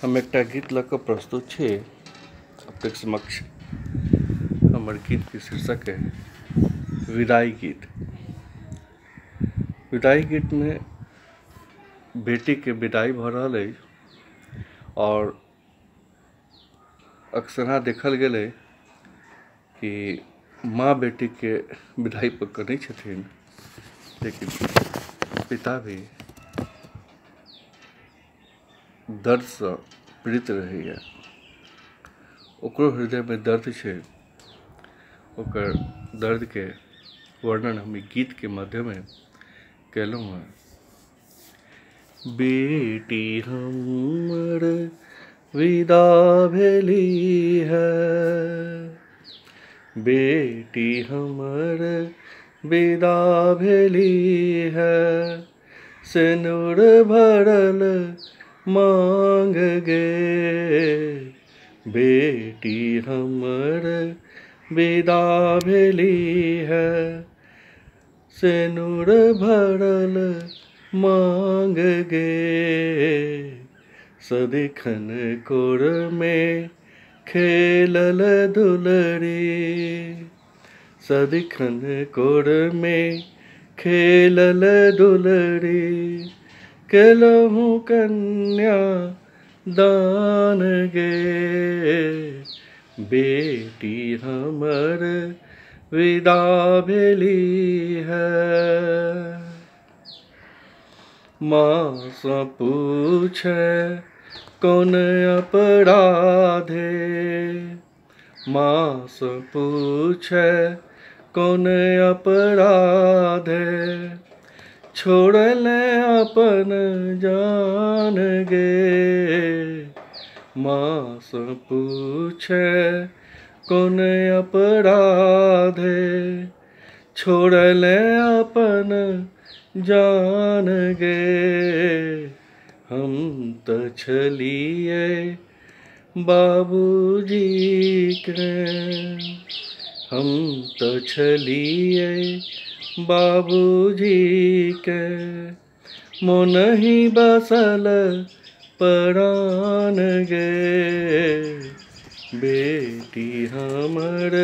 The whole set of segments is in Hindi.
हम एकटा गीत लऽ कऽ प्रस्तुत छी अपनेक समक्ष। हमर गीत के शीर्षक है विदाई गीत। विदाई गीत में बेटी के विदाई भऽ रहल अछि और अक्सर देखल गेलै कि माँ बेटी के विदाई पर करै छथिन, लेकिन पिता भी दर्द से पीड़ित रहैया। ओकरो हृदय में दर्द छै, ओकर दर्द के वर्णन हम गीत के माध्यम में केलहुँ हैं। बेटी हमर विदा भेली है, बेटी हमर विदा भेली है, सिनुर भरल मांग गे। बेटी हमर विदा भेली है, सिनुर भरल मांग गे। सदिखन कोर में खेलल दुलरी, सदिखन कोर में खेलल दुलरी, केलहु कन्या दान गे। बेटी हमर विदा भेली है। माँ सँ पूछे कौन अपराधे, माँ सँ पूछे कौन अपराधे, छोड़ले अपन जान गे। माँ सँ पूछे कौन अपराधे, छोड़ले अपन जान गे। हम त छलिए बाबूजी के, हम त छलिए बाबूजी के, मोनहि बसल परान गे। बेटी हमर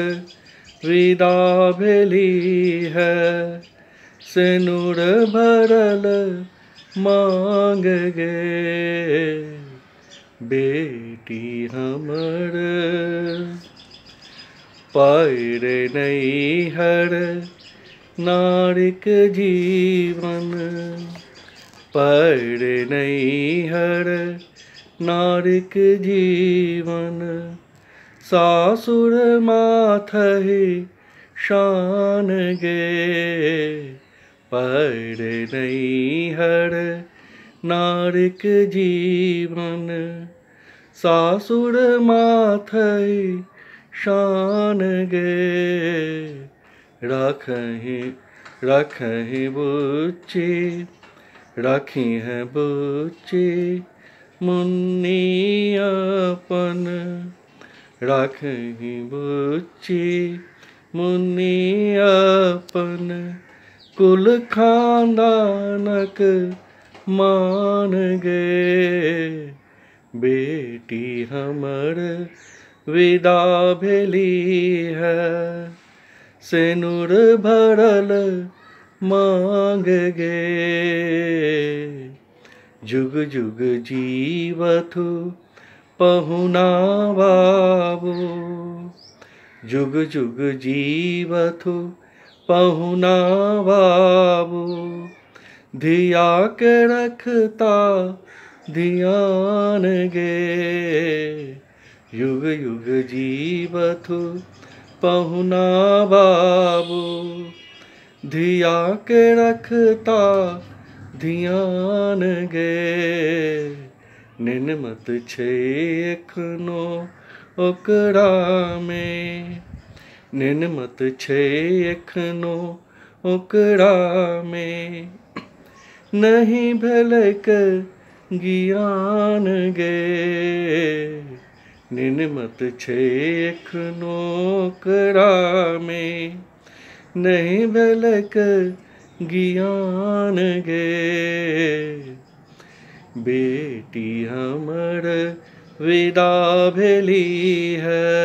विदा भेली है, सिनुर भरल मांग गे। बेटी हमर पायरे नैहर नारिक जीवन, पायरे नैहर नारिक जीवन, सासुर माथहि शान गे। पायरे नैहर नारिक जीवन, सासुर माथहि शान गे। राखहि राखहि बुच्ची, राखी है बुच्ची मुन्नी अपन, राखहि बुच्ची मुन्नी अपन, कुल खानदानक मान गे। बेटी हमर विदा भेली है, सिनुर भरल मांग गे। जुग जुग जीवथु पहुना बाबू, जुग जुग जीवथु पहुना बाबू, धिया के रखता ध्यान गे। युग युग जीवथु पहुना बाबू, धिया के रखता ध्यान गे। निनमत छै एखनो ओकरा में, निनमत छै एखनो ओकरा में, नहीं भेलैक ज्ञान गे। निनमत छै एखनो ओकरा में, नहीं भेलैक ज्ञान गे। बेटी हमर विदा भेली है।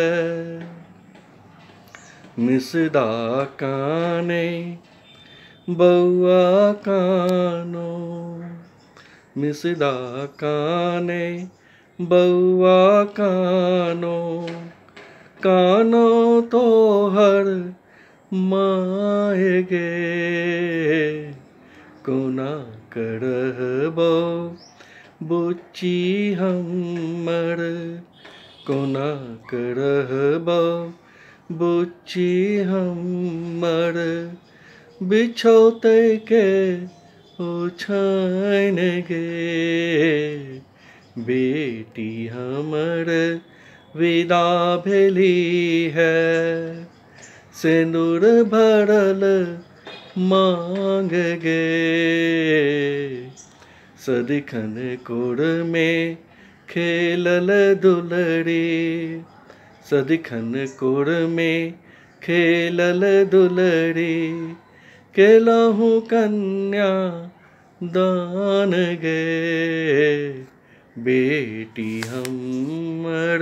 मिसदा काने बउआ कानो, मिसदा काने बउआ कानो, कानो तोहर माय गे। कोना करबो बुच्ची हमर, कोना करबो बुच्ची हमर, बिछौते के ओछाइन गे। बेटी हमर विदा भेली है, सिंदूर भरल मांग गे। सदिखन कोर में खेलल दुलड़ी, सदिखन कोर में खेलल दुलड़ी, केलहु कन्या दान गे। बेटी हमर